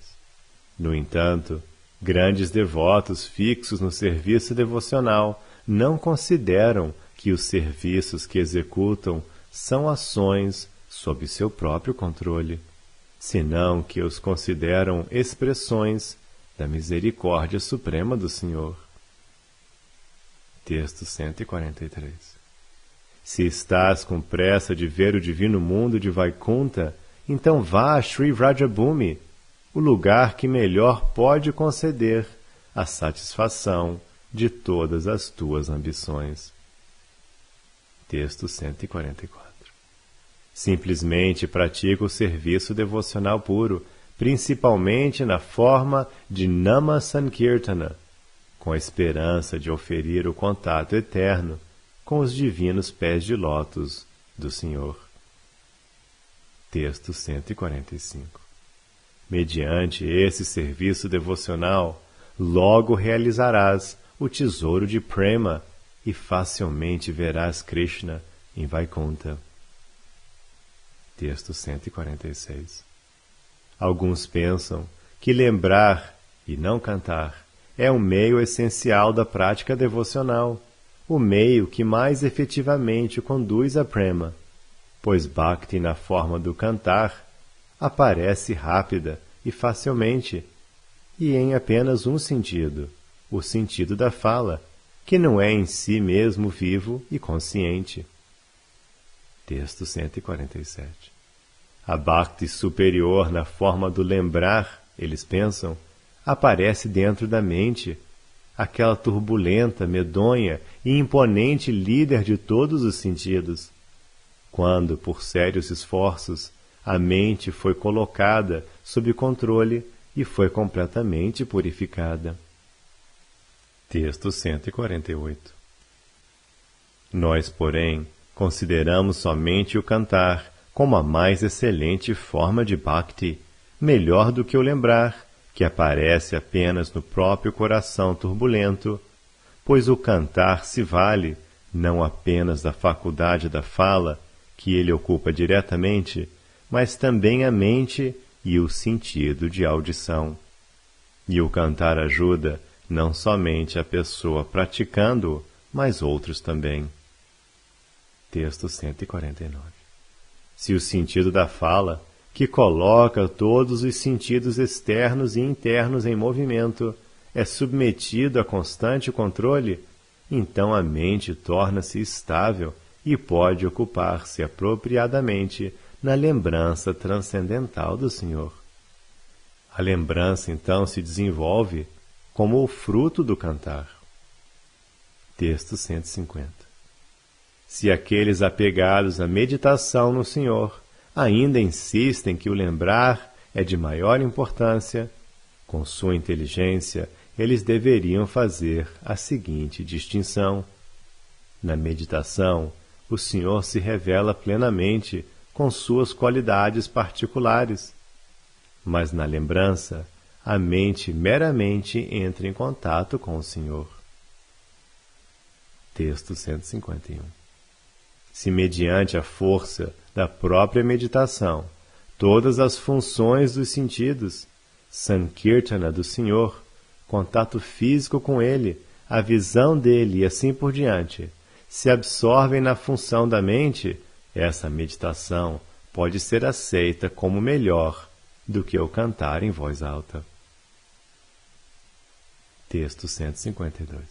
No entanto, grandes devotos fixos no serviço devocional não consideram que os serviços que executam são ações sob seu próprio controle, senão que os consideram expressões da misericórdia suprema do Senhor. Texto 143. Se estás com pressa de ver o divino mundo de Vaikunta, então vá a Sri Vrajabhumi, o lugar que melhor pode conceder a satisfação de todas as tuas ambições. Texto 144. Simplesmente pratica o serviço devocional puro, principalmente na forma de Nama Sankirtana, com a esperança de oferir o contato eterno com os divinos pés de lótus do Senhor. Texto 145. Mediante esse serviço devocional, logo realizarás o tesouro de Prema e facilmente verás Krishna em Vaikunta. Texto 146. Alguns pensam que lembrar e não cantar é um meio essencial da prática devocional, o meio que mais efetivamente conduz a Prema, pois Bhakti na forma do cantar aparece rápida e facilmente, e em apenas um sentido, o sentido da fala, que não é em si mesmo vivo e consciente. Texto 147. A Bhakti superior na forma do lembrar, eles pensam, aparece dentro da mente, aquela turbulenta, medonha e imponente líder de todos os sentidos. Quando, por sérios esforços, a mente foi colocada sob controle e foi completamente purificada. Texto 148. Nós, porém, consideramos somente o cantar como a mais excelente forma de Bhakti, melhor do que o lembrar, que aparece apenas no próprio coração turbulento, pois o cantar se vale não apenas da faculdade da fala, que ele ocupa diretamente, mas também a mente e o sentido de audição. E o cantar ajuda não somente a pessoa praticando-o, mas outros também. Texto 149. Se o sentido da fala, que coloca todos os sentidos externos e internos em movimento, é submetido a constante controle, então a mente torna-se estável e pode ocupar-se apropriadamente na lembrança transcendental do Senhor. A lembrança, então, se desenvolve como o fruto do cantar. Texto 150. Se aqueles apegados à meditação no Senhor ainda insistem que o lembrar é de maior importância, com sua inteligência, eles deveriam fazer a seguinte distinção. Na meditação, o Senhor se revela plenamente com suas qualidades particulares, mas na lembrança, a mente meramente entra em contato com o Senhor. Texto 151. Se mediante a força da própria meditação, todas as funções dos sentidos, Sankirtana do Senhor, contato físico com Ele, a visão dele e assim por diante, se absorvem na função da mente, essa meditação pode ser aceita como melhor do que o cantar em voz alta. Texto 152.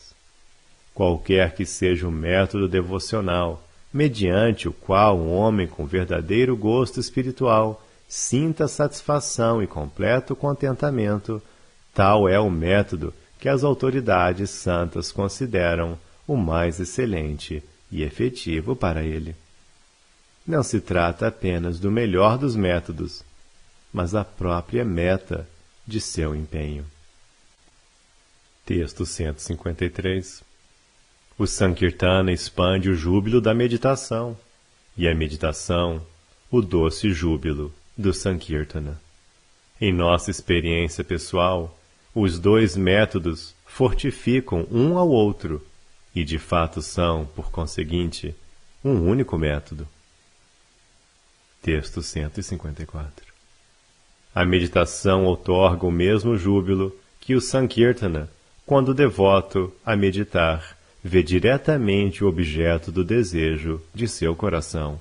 Qualquer que seja o método devocional, mediante o qual um homem com verdadeiro gosto espiritual sinta satisfação e completo contentamento, tal é o método que as autoridades santas consideram o mais excelente e efetivo para ele. Não se trata apenas do melhor dos métodos, mas a própria meta de seu empenho. Texto 153. O Sankirtana expande o júbilo da meditação, e a meditação, o doce júbilo do Sankirtana. Em nossa experiência pessoal, os dois métodos fortificam um ao outro, e de fato são, por conseguinte, um único método. Texto 154. A meditação outorga o mesmo júbilo que o Sankirtana, quando o devoto, a meditar, vê diretamente o objeto do desejo de seu coração.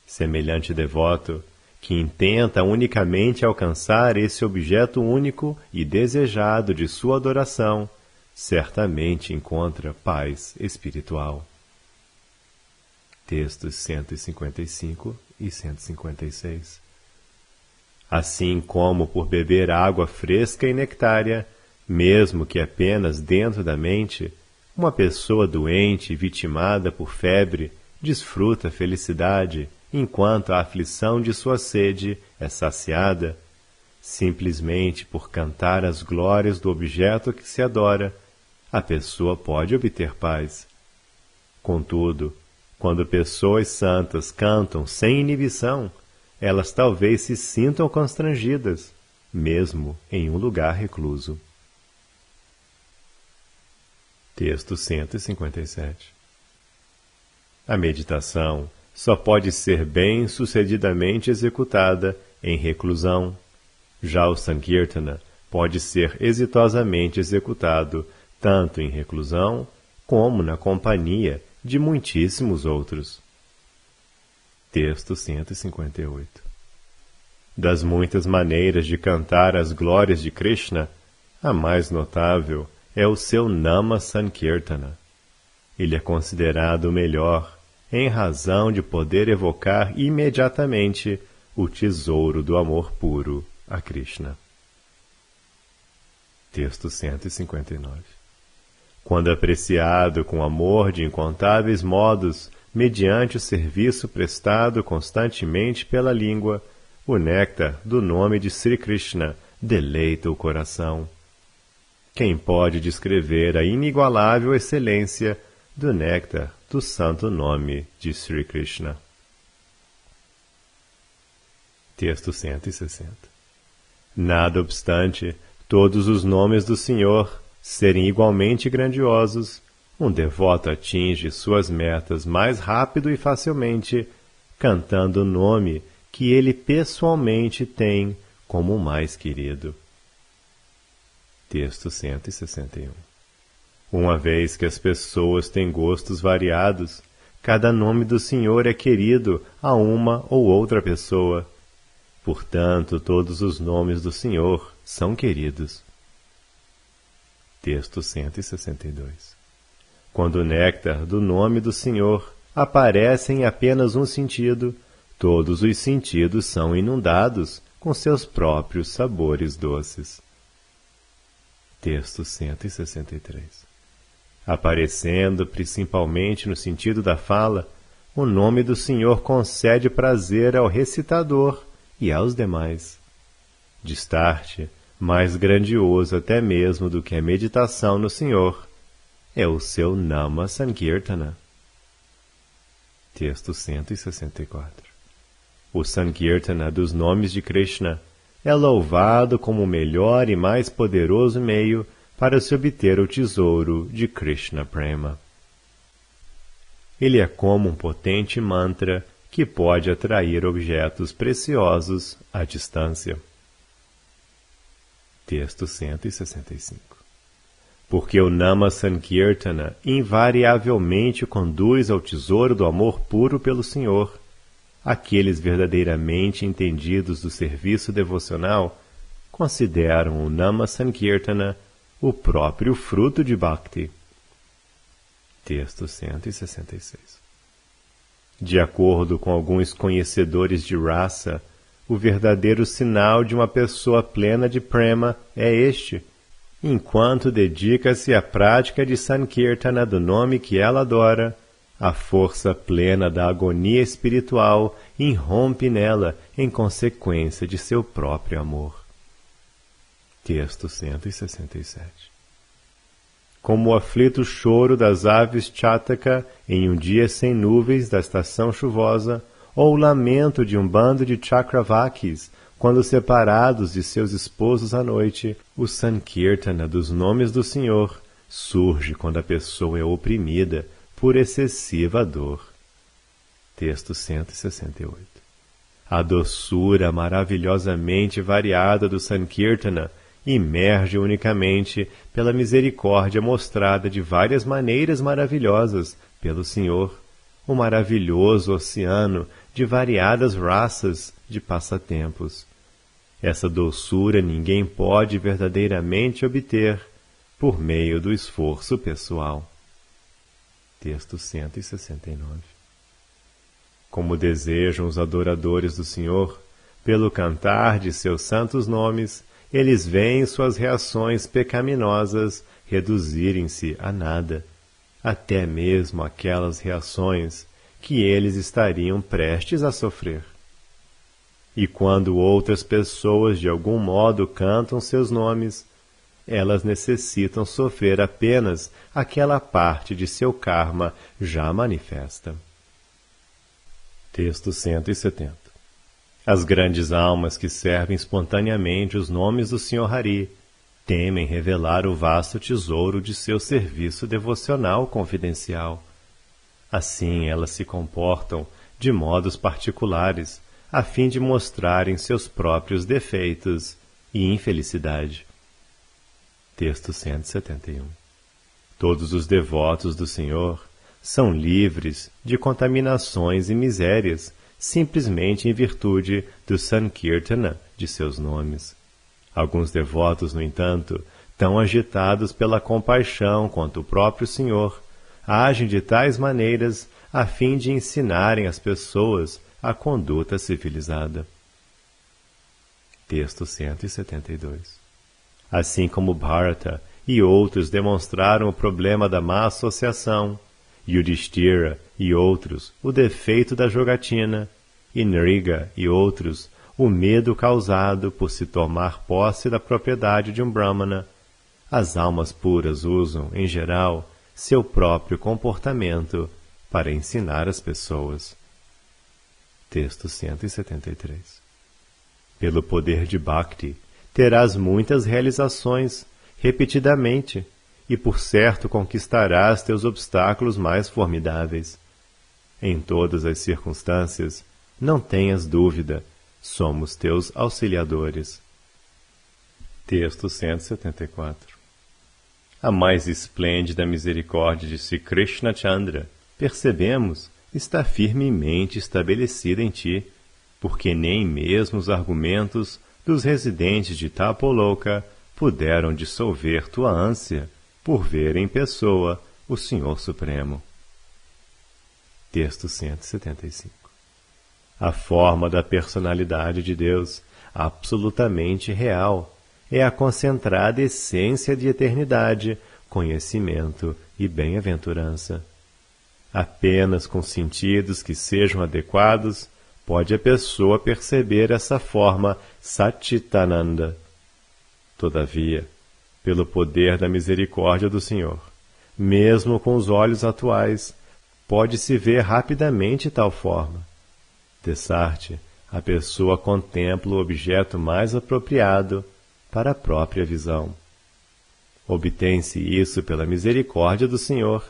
Semelhante devoto, que intenta unicamente alcançar esse objeto único e desejado de sua adoração, certamente encontra paz espiritual. Textos 155 e 156. Assim como por beber água fresca e nectária, mesmo que apenas dentro da mente, uma pessoa doente e vitimada por febre desfruta felicidade enquanto a aflição de sua sede é saciada, simplesmente por cantar as glórias do objeto que se adora, a pessoa pode obter paz. Contudo, quando pessoas santas cantam sem inibição, elas talvez se sintam constrangidas, mesmo em um lugar recluso. Texto 157. A meditação só pode ser bem-sucedidamente executada em reclusão. Já o Sankirtana pode ser exitosamente executado tanto em reclusão como na companhia de muitíssimos outros. Texto 158. Das muitas maneiras de cantar as glórias de Krishna, a mais notável é o seu Nama Sankirtana. Ele é considerado o melhor, em razão de poder evocar imediatamente o tesouro do amor puro a Krishna. Texto 159. Quando apreciado com amor de incontáveis modos, mediante o serviço prestado constantemente pela língua, o néctar do nome de Sri Krishna deleita o coração. Quem pode descrever a inigualável excelência do néctar do santo nome de Sri Krishna? Texto 160. Nada obstante, todos os nomes do Senhor serem igualmente grandiosos, um devoto atinge suas metas mais rápido e facilmente, cantando o nome que ele pessoalmente tem como o mais querido. Texto 161. Uma vez que as pessoas têm gostos variados, cada nome do Senhor é querido a uma ou outra pessoa. Portanto, todos os nomes do Senhor são queridos. Texto 162. Quando o néctar do nome do Senhor aparece em apenas um sentido, todos os sentidos são inundados com seus próprios sabores doces. Texto 163. Aparecendo principalmente no sentido da fala, o nome do Senhor concede prazer ao recitador e aos demais. Destarte, mais grandioso até mesmo do que a meditação no Senhor, é o seu Nama Sankirtana. Texto 164. O Sankirtana dos nomes de Krishna é louvado como o melhor e mais poderoso meio para se obter o tesouro de Krishna Prema. Ele é como um potente mantra que pode atrair objetos preciosos à distância. Texto 165. Porque o Nama Sankirtana invariavelmente conduz ao tesouro do amor puro pelo Senhor, aqueles verdadeiramente entendidos do serviço devocional consideram o Nama Sankirtana o próprio fruto de Bhakti. Texto 166. De acordo com alguns conhecedores de rasa, o verdadeiro sinal de uma pessoa plena de prema é este, enquanto dedica-se à prática de Sankirtana do nome que ela adora, a força plena da agonia espiritual irrompe nela em consequência de seu próprio amor. Texto 167. Como o aflito choro das aves Chataka em um dia sem nuvens da estação chuvosa, ou o lamento de um bando de Chakravakis quando separados de seus esposos à noite, o Sankirtana dos nomes do Senhor surge quando a pessoa é oprimida por excessiva dor. Texto 168. A doçura maravilhosamente variada do Sankirtana emerge unicamente pela misericórdia mostrada de várias maneiras maravilhosas pelo Senhor, o maravilhoso oceano de variadas raças de passatempos. Essa doçura ninguém pode verdadeiramente obter por meio do esforço pessoal. Texto 169. Como desejam os adoradores do Senhor, pelo cantar de seus santos nomes, eles veem suas reações pecaminosas reduzirem-se a nada, até mesmo aquelas reações que eles estariam prestes a sofrer. E quando outras pessoas de algum modo cantam seus nomes, elas necessitam sofrer apenas aquela parte de seu karma já manifesta. Texto 170. As grandes almas que servem espontaneamente os nomes do Sr. Hari temem revelar o vasto tesouro de seu serviço devocional confidencial. Assim elas se comportam de modos particulares, a fim de mostrarem seus próprios defeitos e infelicidade. Texto 171. Todos os devotos do Senhor são livres de contaminações e misérias, simplesmente em virtude do Sankirtana de seus nomes. Alguns devotos, no entanto, tão agitados pela compaixão quanto o próprio Senhor, agem de tais maneiras a fim de ensinarem às pessoas a conduta civilizada. Texto 172. Assim como Bharata e outros demonstraram o problema da má associação, Yudhishthira e outros o defeito da jogatina, e Nriga e outros o medo causado por se tomar posse da propriedade de um Brahmana, as almas puras usam, em geral, seu próprio comportamento para ensinar as pessoas. Texto 173. Pelo poder de Bhakti, terás muitas realizações, repetidamente, e por certo conquistarás teus obstáculos mais formidáveis. Em todas as circunstâncias, não tenhas dúvida, somos teus auxiliadores. Texto 174. A mais esplêndida misericórdia de Sri Krishna Chandra, percebemos, está firmemente estabelecida em ti, porque nem mesmo os argumentos dos residentes de Tapoloka puderam dissolver tua ânsia por ver em pessoa o Senhor Supremo. Texto 175. A forma da personalidade de Deus, absolutamente real, é a concentrada essência de eternidade, conhecimento e bem-aventurança. Apenas com sentidos que sejam adequados pode a pessoa perceber essa forma Satchitananda. Todavia, pelo poder da misericórdia do Senhor, mesmo com os olhos atuais, pode-se ver rapidamente tal forma. De sorte, a pessoa contempla o objeto mais apropriado para a própria visão. Obtém-se isso pela misericórdia do Senhor,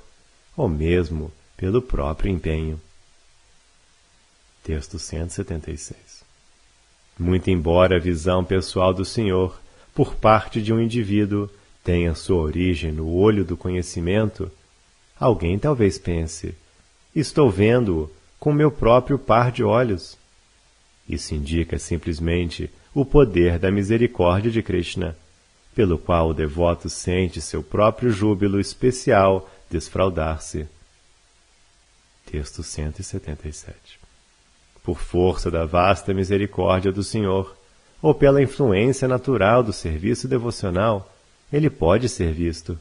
ou mesmo pelo próprio empenho. Texto 176. Muito embora a visão pessoal do Senhor, por parte de um indivíduo, tenha sua origem no olho do conhecimento, alguém talvez pense: estou vendo-o com meu próprio par de olhos. Isso indica simplesmente o poder da misericórdia de Krishna, pelo qual o devoto sente seu próprio júbilo especial desfraldar-se. Texto 177. Por força da vasta misericórdia do Senhor, ou pela influência natural do serviço devocional, ele pode ser visto.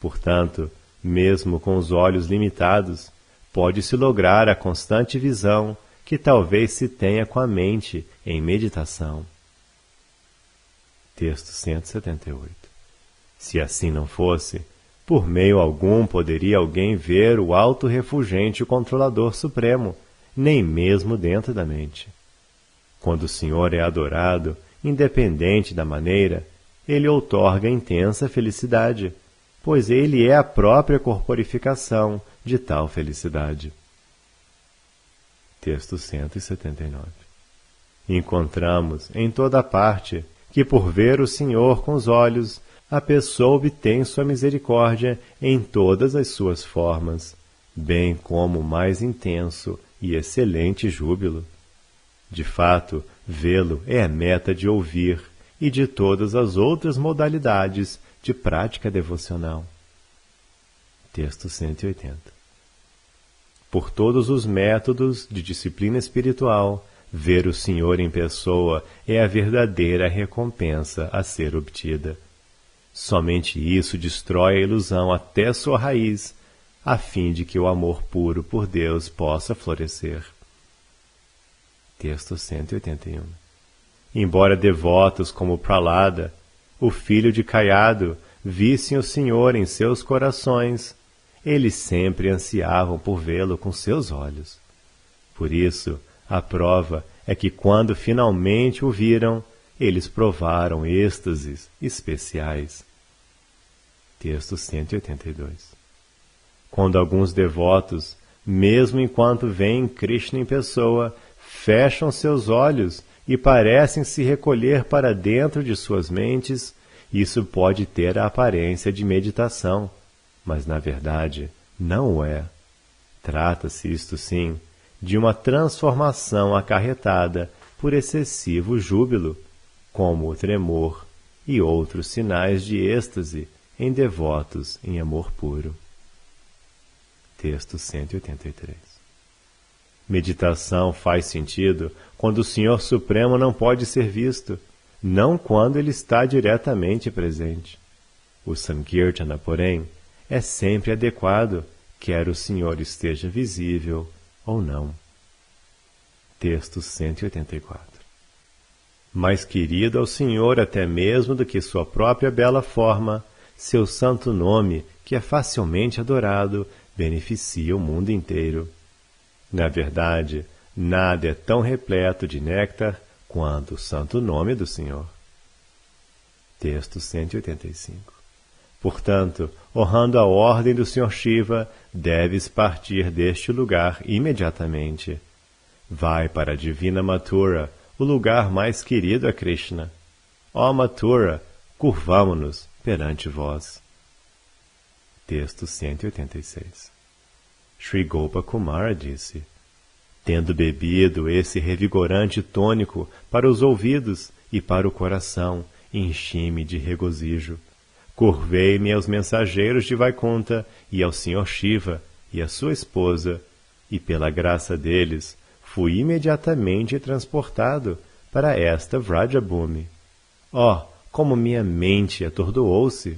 Portanto, mesmo com os olhos limitados, pode-se lograr a constante visão que talvez se tenha com a mente em meditação. Texto 178. Se assim não fosse, por meio algum poderia alguém ver o alto refulgente controlador supremo, nem mesmo dentro da mente. Quando o Senhor é adorado, independente da maneira, ele outorga intensa felicidade, pois ele é a própria corporificação de tal felicidade. Texto 179. Encontramos em toda parte que por ver o Senhor com os olhos, a pessoa obtém sua misericórdia em todas as suas formas, bem como o mais intenso e excelente júbilo. De fato, vê-lo é a meta de ouvir e de todas as outras modalidades de prática devocional. Texto 180. Por todos os métodos de disciplina espiritual, ver o Senhor em pessoa é a verdadeira recompensa a ser obtida. Somente isso destrói a ilusão até sua raiz, a fim de que o amor puro por Deus possa florescer. Texto 181. Embora devotos como Prahlada, o filho de Caiado, vissem o Senhor em seus corações, eles sempre ansiavam por vê-lo com seus olhos. Por isso, a prova é que quando finalmente o viram, eles provaram êxtases especiais. Texto 182. Quando alguns devotos, mesmo enquanto veem Krishna em pessoa, fecham seus olhos e parecem se recolher para dentro de suas mentes, isso pode ter a aparência de meditação, mas na verdade não o é. Trata-se, isto sim, de uma transformação acarretada por excessivo júbilo, como o tremor e outros sinais de êxtase em devotos em amor puro. Texto 183. Meditação faz sentido quando o Senhor Supremo não pode ser visto, não quando ele está diretamente presente. O Sankirtana, porém, é sempre adequado, quer o Senhor esteja visível ou não. Texto 184. Mais querido ao Senhor até mesmo do que sua própria bela forma, seu santo nome, que é facilmente adorado, beneficia o mundo inteiro. Na verdade, nada é tão repleto de néctar quanto o santo nome do Senhor. Texto 185. Portanto, honrando a ordem do Sr. Shiva, deves partir deste lugar imediatamente. Vai para a divina Mathura, o lugar mais querido a Krishna. Ó Mathura, curvamo-nos perante vós. Texto 186. Sri Gopakumara disse: tendo bebido esse revigorante tônico para os ouvidos e para o coração, enchi-me de regozijo. Curvei-me aos mensageiros de Vaikunta e ao Sr. Shiva e à sua esposa, e pela graça deles fui imediatamente transportado para esta Vrajabhumi. Oh, como minha mente atordoou-se!